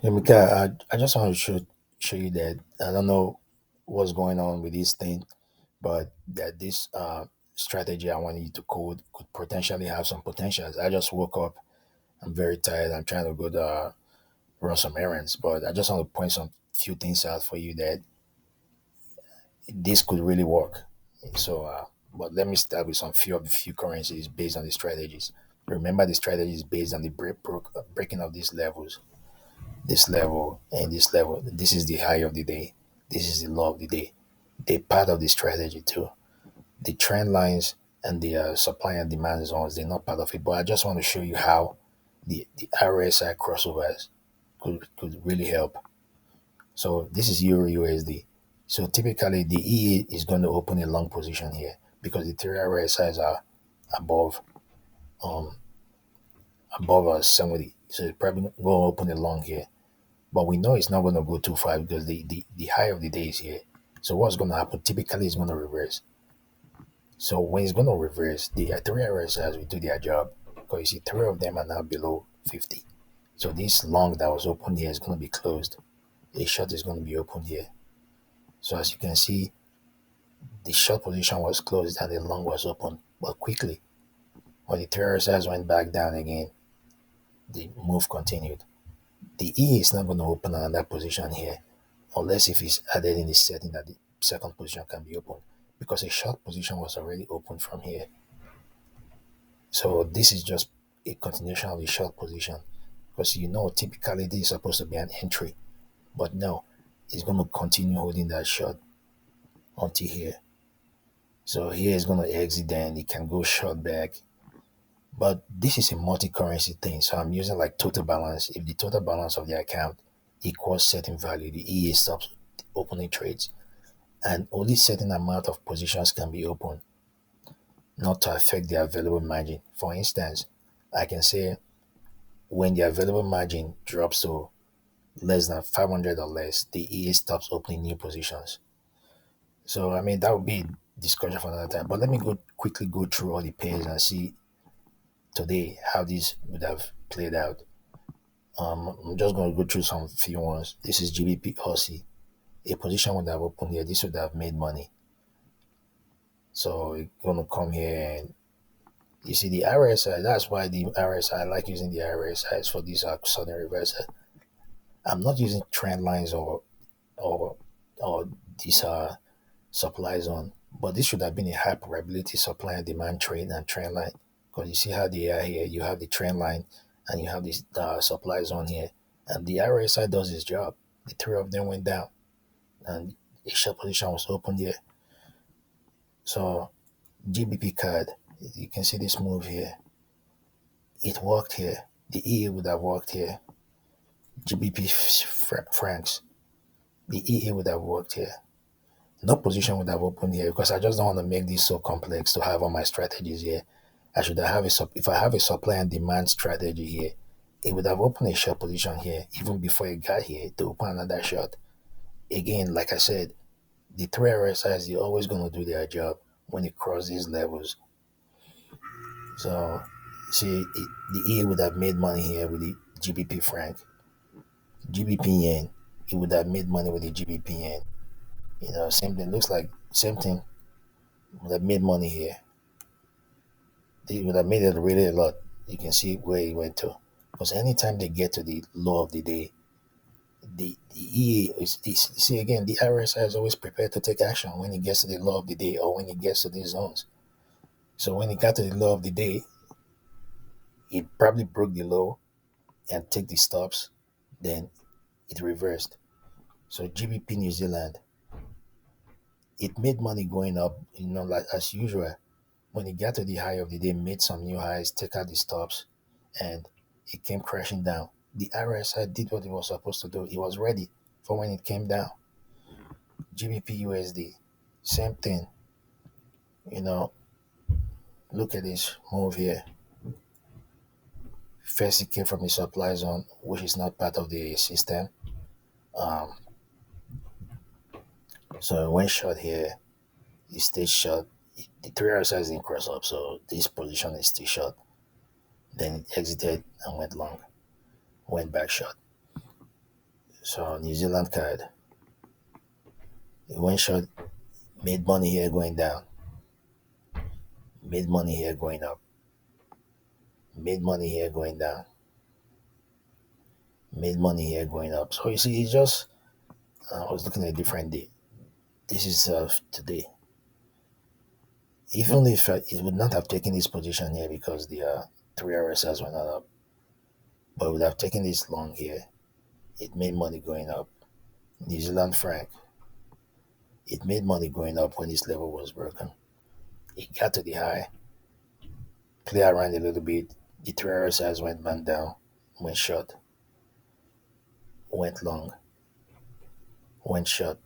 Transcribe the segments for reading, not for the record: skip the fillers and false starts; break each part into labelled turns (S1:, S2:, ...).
S1: Yeah, Mika, I just want to show you that I don't know what's going on with this thing, but that this strategy I want you to code could potentially have some potentials. I just woke up. I'm very tired. I'm trying to go to run some errands, but I just want to point some few things out for you that this could really work. So, but let me start with some few currencies based on the strategies. Remember, the strategy is based on the breaking of these levels, this level and this level. This is the high of the day. This is the low of the day. They're part of the strategy too. The trend lines and the supply and demand zones, they're not part of it. But I just want to show you how the RSI crossovers could really help. So this is Euro USD. So typically the EA is going to open a long position here because the three RSIs are above um above us 70. So it's probably going to open a long here. But we know it's not going to go too far because the high of the day is here. So what's going to happen? Typically, it's going to reverse. So when it's going to reverse, the three RSIs will do their job because you see three of them are now below 50. So this long that was open here is going to be closed. A short is going to be open here. So as you can see, the short position was closed and the long was open. But quickly, when the three RSIs went back down again, the move continued. The E is not going to open another position here unless if it's added in the setting that the second position can be open because a short position was already open from here. So this is just a continuation of the short position because typically this is supposed to be an entry, but no, it's going to continue holding that short until here. So here is going to exit, then it can go short back. But this is a multi-currency thing, so I'm using like total balance. If the total balance of the account equals certain value, the EA stops opening trades, and only certain amount of positions can be open, not to affect the available margin. For instance, I can say when the available margin drops to less than 500 or less, the EA stops opening new positions. So I mean that would be discussion for another time. But let me quickly go through all the pairs and see today how this would have played out. I'm just going to go through some few ones. This is GBP Aussie. A position would have opened here. This would have made money. So it's going to come here and you see the RSI. That's why the RSI, I like using the RSIs for these sudden reversal. I'm not using trend lines or or these supply zone, but this should have been a high probability supply and demand trade and trend line because you see how they are here. You have the trend line and you have this supply zone here, and the RSI does its job. The three of them went down, and a short position was opened here. So GBP card, you can see this move here. It worked here. The EA would have worked here. GBP francs, the EA would have worked here. No position would have opened here because I just don't want to make this so complex to have all my strategies here. I should have if I have a supply and demand strategy here, it would have opened a short position here even before it got here to open another short. Again, like I said, the three RSIs they're always going to do their job when it crosses these levels. So, see, the EA would have made money here with the GBP franc, GBP yen. It would have made money with the GBP yen. Same thing. Looks like same thing would have made money here. They would have made it really a lot. You can see where it went to. Because anytime they get to the low of the day, the EA is this. See again, the RSI is always prepared to take action when it gets to the low of the day or when it gets to these zones. So when it got to the low of the day, it probably broke the low and take the stops. Then it reversed. So GBP New Zealand, it made money going up. Like as usual. When it got to the high of the day, made some new highs, take out the stops, and it came crashing down. The RSI did what it was supposed to do. It was ready for when it came down. GBP USD, same thing. You know, look at this move here. First, it came from the supply zone, which is not part of the system. Um, so it went short here. It stayed short. The three RSIs didn't cross up, so this position is still short. Then it exited and went long, went back short. So New Zealand card, it went short, made money here going down, made money here going up, made money here going down, made money here going up. So you see, it's just I was looking at a different day. This is today. Even if it would not have taken this position here because the three RSIs were not up, but it would have taken this long here. It made money going up. New Zealand franc, it made money going up when this level was broken. It got to the high, play around a little bit. The three RSIs went back down, went short, went long, went short.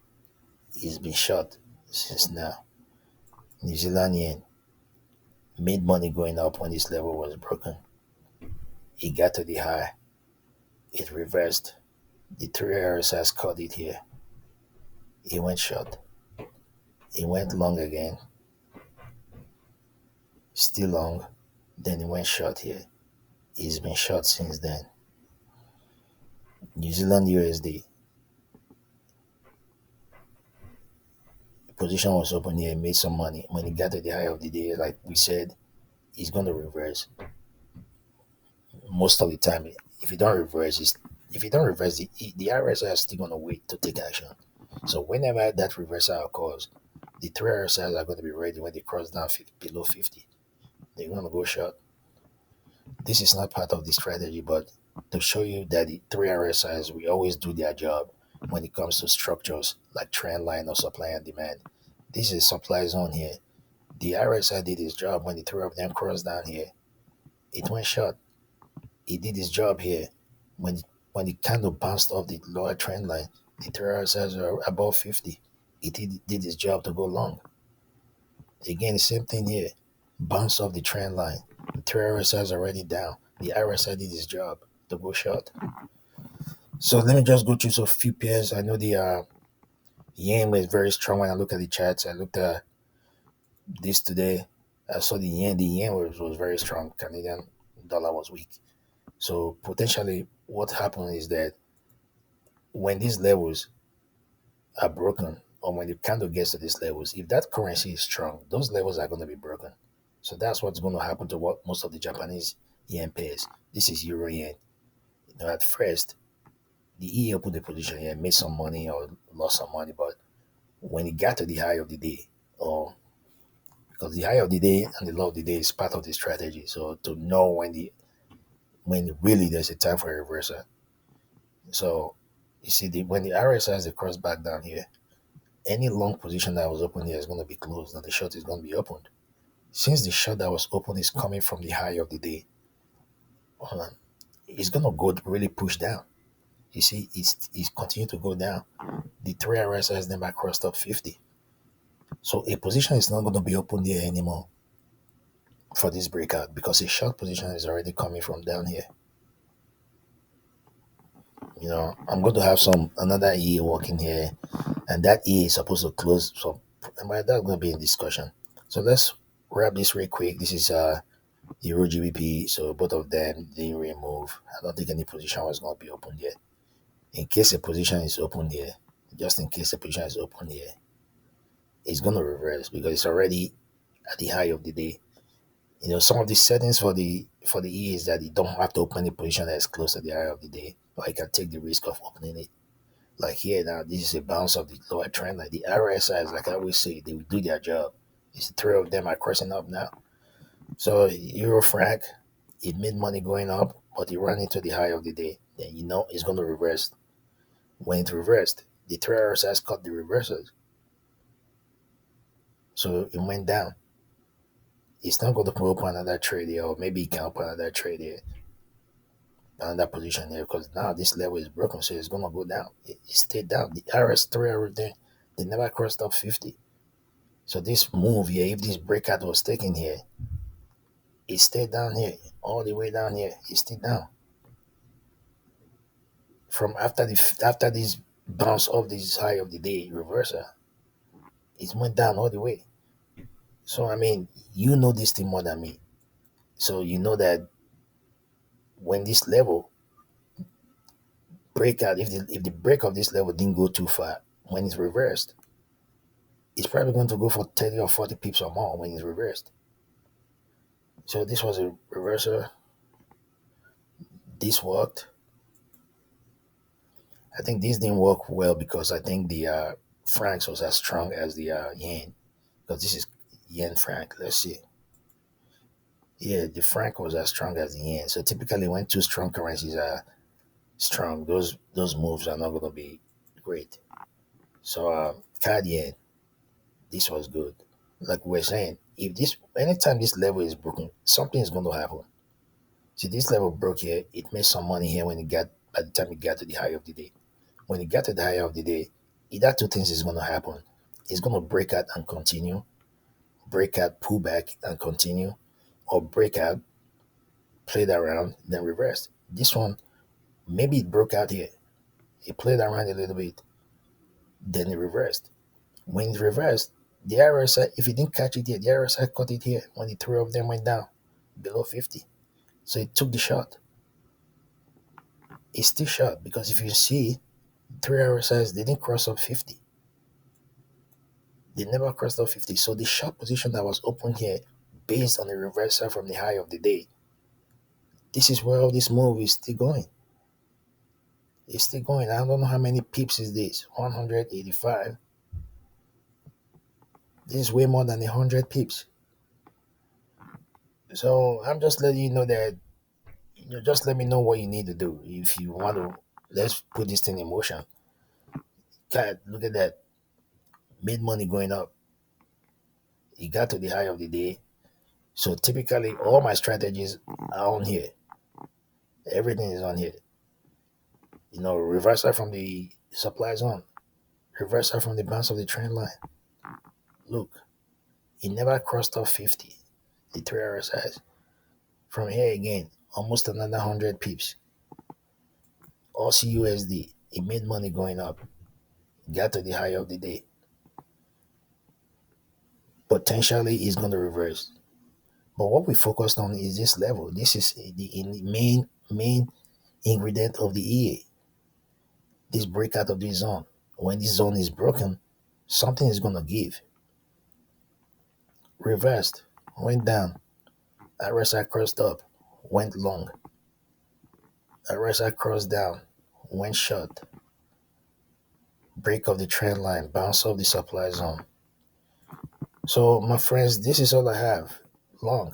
S1: It's been short since now. New Zealand yen made money going up when this level was broken. It got to the high. It reversed. The three RSIs caught it here. It went short. It went long again. Still long. Then it went short here. It's been short since then. New Zealand USD position was open here, made some money. When it got to the high of the day, like we said, it's going to reverse most of the time. If you don't reverse, if you don't reverse, the RSI is still going to wait to take action. So whenever that reversal occurs, the three RSIs are going to be ready when they cross down below 50. They're going to go short. This is not part of the strategy, but to show you that the three RSIs we always do their job when it comes to structures like trend line or supply and demand. This is supply zone here. The RSI did its job when the three of them crossed down here. It went short. It did its job here when it kind of bounced off the lower trend line. The three RSIs are above 50. It did its job to go long. Again, the same thing here. Bounce off the trend line. The three RSIs are already down. The RSI did its job to go short. So let me just go through some few pairs. I know the yen was very strong when I look at the charts. I looked at this today. I saw the yen. The yen was very strong. Canadian dollar was weak. So potentially, what happened is that when these levels are broken, or when the candle gets to these levels, if that currency is strong, those levels are going to be broken. So that's what's going to happen to what most of the Japanese yen pairs. This is euro yen. At first, the E opened the position here, made some money or lost some money, but when it got to the high of the day, or because the high of the day and the low of the day is part of the strategy. So to know when really there's a time for a reversal. So you see, when the RSI has a cross back down here, any long position that was open here is going to be closed, and the short is going to be opened. Since the short that was open is coming from the high of the day, uh, it's going to go really push down. You see, it's continuing to go down. The three RSI has never crossed up 50. So a position is not going to be open there anymore for this breakout because a short position is already coming from down here. I'm going to have some another E working here, and that E is supposed to close. So, but that's going to be in discussion. So let's wrap this real quick. This is Euro GBP. So both of them didn't remove. I don't think any position was going to be open yet. In case a position is open here, just in case a position is open here, it's going to reverse because it's already at the high of the day. Some of the settings for the E is that you don't have to open a position that's close to the high of the day, or you can take the risk of opening it. Like here now, this is a bounce of the lower trend line. The RSIs, like I always say, they will do their job. It's the three of them are crossing up now. So Euro franc, it made money going up, but it ran into the high of the day. Then it's going to reverse. When it reversed, the three RSIs cut the reversals, so it went down. It's not going to open another trade here, or maybe it can open another trade here, another position here, because now this level is broken, so it's going to go down. It stayed down. The RS3 everything, they never crossed up 50. So this move here, if this breakout was taken here, it stayed down here, all the way down here. It stayed down. From after this bounce off this high of the day reversal, it went down all the way. So I mean, you know this thing more than me. So you know that when this level breakout, if the break of this level didn't go too far, when it's reversed, it's probably going to go for 30 or 40 pips or more when it's reversed. So this was a reversal. This worked. I think this didn't work well because I think the francs was as strong as the yen, because this is yen franc. Let's see. Yeah, the franc was as strong as the yen. So typically, when two strong currencies are strong, those moves are not going to be great. So CAD yen, this was good. Like we are saying, if this anytime this level is broken, something is going to happen. See, this level broke here. It made some money here when it got by the time it got to the high of the day. When it got to the high of the day, either two things is going to happen. It's going to break out and continue, break out, pull back and continue, or break out, played around, then reverse. This one, maybe it broke out here. It played around a little bit, then it reversed. When it reversed, the RSI, if it didn't catch it here, the RSI caught it here when the three of them went down below 50. So it took the shot. It's still short because if you see, three RSIs, they didn't cross up 50. They never crossed up 50. So the short position that was open here, based on the reversal from the high of the day, this is where all this move is still going. It's still going. I don't know how many pips is this. 185. This is way more than 100 pips. So I'm just letting you know that just let me know what you need to do. If you want to, let's put this thing in motion. God, look at that. Made money going up. It got to the high of the day. So typically, all my strategies are on here. Everything is on here. Reversal from the supply zone, reversal from the bounce of the trend line. Look, it never crossed off 50, the 3 hour size. From here again, almost another 100 pips. Aussie USD, it made money going up, got to the high of the day. Potentially, it's going to reverse. But what we focused on is this level. This is the main ingredient of the EA. This breakout of this zone. When this zone is broken, something is going to give. Reversed, went down. RSI crossed up, went long. RSI crossed down, went short. Break of the trend line, bounce off the supply zone. So, my friends, this is all I have. Long.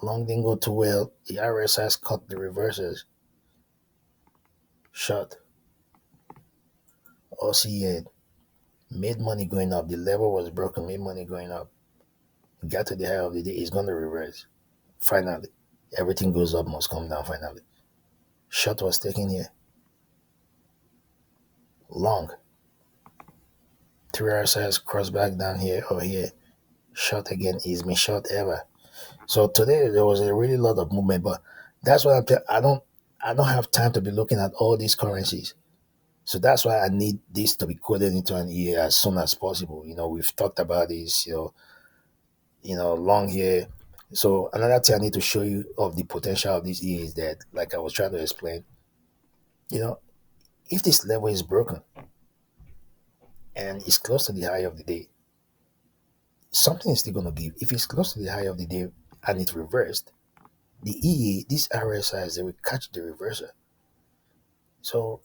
S1: Long didn't go too well. The RSI's cut the reverses. Short. Aussie made money going up. The level was broken, made money going up. Got to the high of the day, it's going to reverse. Finally. Everything goes up, must come down finally. Short was taken here. Long. 3 hour size cross back down here or here. Short again is been short ever. So today there was a really lot of movement, but that's why I don't have time to be looking at all these currencies. So that's why I need this to be coded into an EA as soon as possible. We've talked about this, long here. So another thing I need to show you of the potential of this EA is that, like I was trying to explain, you know, if this level is broken and it's close to the high of the day, something is still going to give. If it's close to the high of the day and it reversed, the EA, these RSIs, they will catch the reversal. So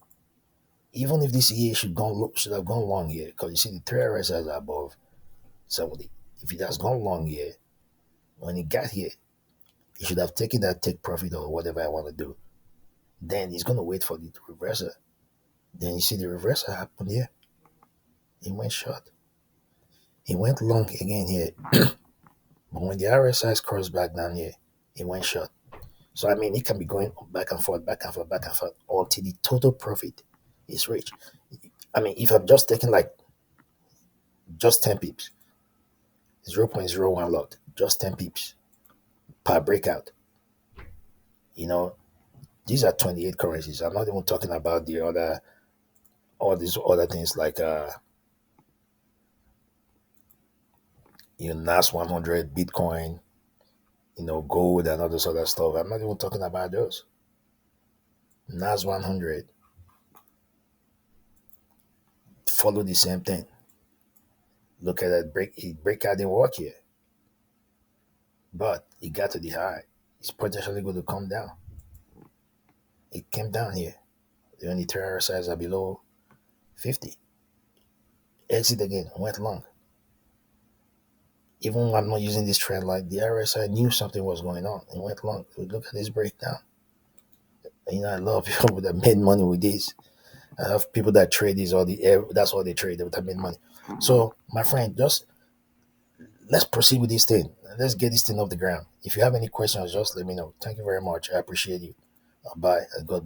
S1: even if this EA should have gone long here, because you see the three RSIs are above 70. If it has gone long here, when it got here, it should have taken that take profit or whatever I want to do. Then it's going to wait for the reversal. Then you see the reversal happen here. It went short. It went long again here. But when the RSIs crossed back down here, it went short. So I mean, it can be going back and forth, back and forth, back and forth until the total profit is reached. I mean, if I'm just taking like just 10 pips, 0.01 lot, just 10 pips per breakout, you know, these are 28 currencies. I'm not even talking about all these other things like, NAS 100, Bitcoin, gold and all this other stuff. I'm not even talking about those. Nas 100 follow the same thing. Look at that breakout didn't work here, but it got to the high. It's potentially going to come down. It came down here. The only three RSIs are below 50. Exit again, went long. Even when I'm not using this trend line, the RSI knew something was going on and went long. Look at this breakdown. I love people that made money with this. I have people that trade these all that's all they trade that made money. So my friend, just let's proceed with this thing. Let's get this thing off the ground. If you have any questions, just let me know. Thank you very much. I appreciate you. Bye. God